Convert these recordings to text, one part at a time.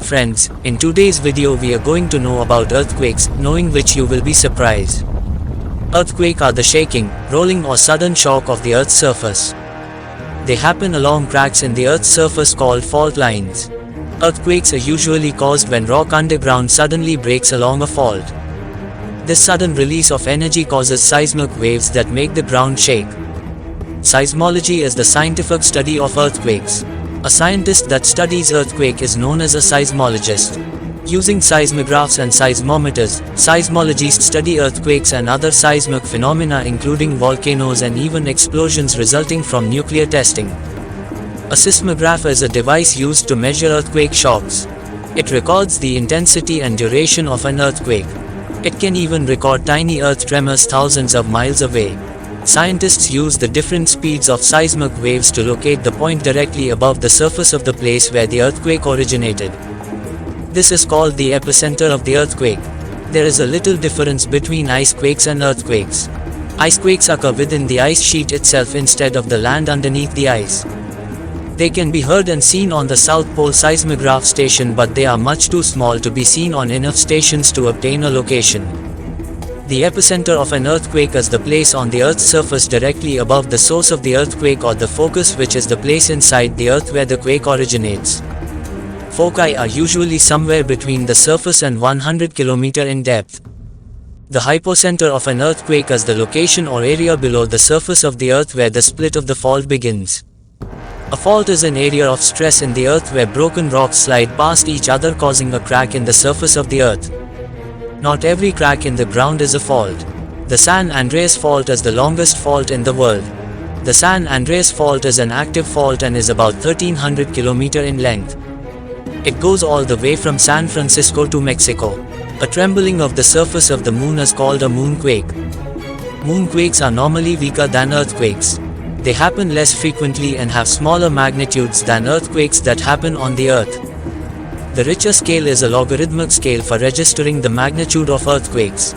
Friends, in today's video we are going to know about earthquakes, knowing which you will be surprised. Earthquakes are the shaking, rolling or sudden shock of the Earth's surface. They happen along cracks in the Earth's surface called fault lines. Earthquakes are usually caused when rock underground suddenly breaks along a fault. This sudden release of energy causes seismic waves that make the ground shake. Seismology is the scientific study of earthquakes. A scientist that studies earthquake is known as a seismologist. Using seismographs and seismometers, seismologists study earthquakes and other seismic phenomena including volcanoes and even explosions resulting from nuclear testing. A seismograph is a device used to measure earthquake shocks. It records the intensity and duration of an earthquake. It can even record tiny earth tremors thousands of miles away. Scientists use the different speeds of seismic waves to locate the point directly above the surface of the place where the earthquake originated. This is called the epicenter of the earthquake. There is a little difference between icequakes and earthquakes. Icequakes occur within the ice sheet itself instead of the land underneath the ice. They can be heard and seen on the South Pole seismograph station, but they are much too small to be seen on enough stations to obtain a location. The epicenter of an earthquake is the place on the Earth's surface directly above the source of the earthquake, or the focus, which is the place inside the Earth where the quake originates. Foci are usually somewhere between the surface and 100 km in depth. The hypocentre of an earthquake is the location or area below the surface of the Earth where the split of the fault begins. A fault is an area of stress in the Earth where broken rocks slide past each other, causing a crack in the surface of the Earth. Not every crack in the ground is a fault. The San Andreas Fault is the longest fault in the world. The San Andreas Fault is an active fault and is about 1300 km in length. It goes all the way from San Francisco to Mexico. A trembling of the surface of the moon is called a moonquake. Moonquakes are normally weaker than earthquakes. They happen less frequently and have smaller magnitudes than earthquakes that happen on the Earth. The Richter scale is a logarithmic scale for registering the magnitude of earthquakes.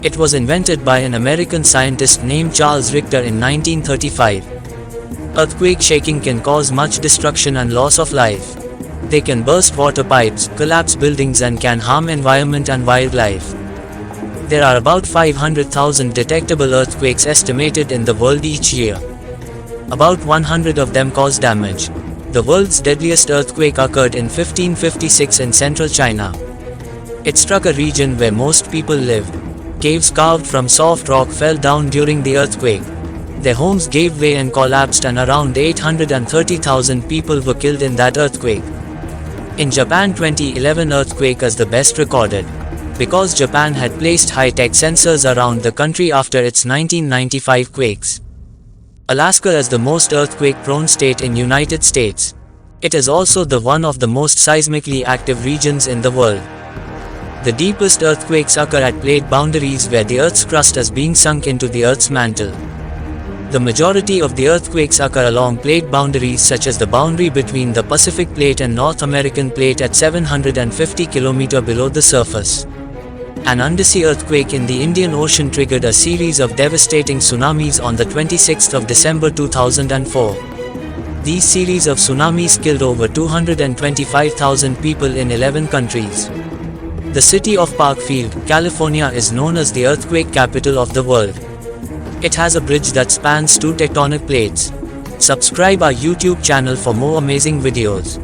It was invented by an American scientist named Charles Richter in 1935. Earthquake shaking can cause much destruction and loss of life. They can burst water pipes, collapse buildings, and can harm environment and wildlife. There are about 500,000 detectable earthquakes estimated in the world each year. About 100 of them cause damage. The world's deadliest earthquake occurred in 1556 in central China. It struck a region where most people live. Caves carved from soft rock fell down during the earthquake. Their homes gave way and collapsed, and around 830,000 people were killed in that earthquake. In Japan, 2011 earthquake is the best recorded, because Japan had placed high-tech sensors around the country after its 1995 quakes. Alaska is the most earthquake-prone state in United States. It is also the one of the most seismically active regions in the world. The deepest earthquakes occur at plate boundaries where the Earth's crust is being sunk into the Earth's mantle. The majority of the earthquakes occur along plate boundaries, such as the boundary between the Pacific Plate and North American Plate at 750 km below the surface. An undersea earthquake in the Indian Ocean triggered a series of devastating tsunamis on the 26th of December 2004. These series of tsunamis killed over 225,000 people in 11 countries. The city of Parkfield, California is known as the earthquake capital of the world. It has a bridge that spans two tectonic plates. Subscribe our YouTube channel for more amazing videos.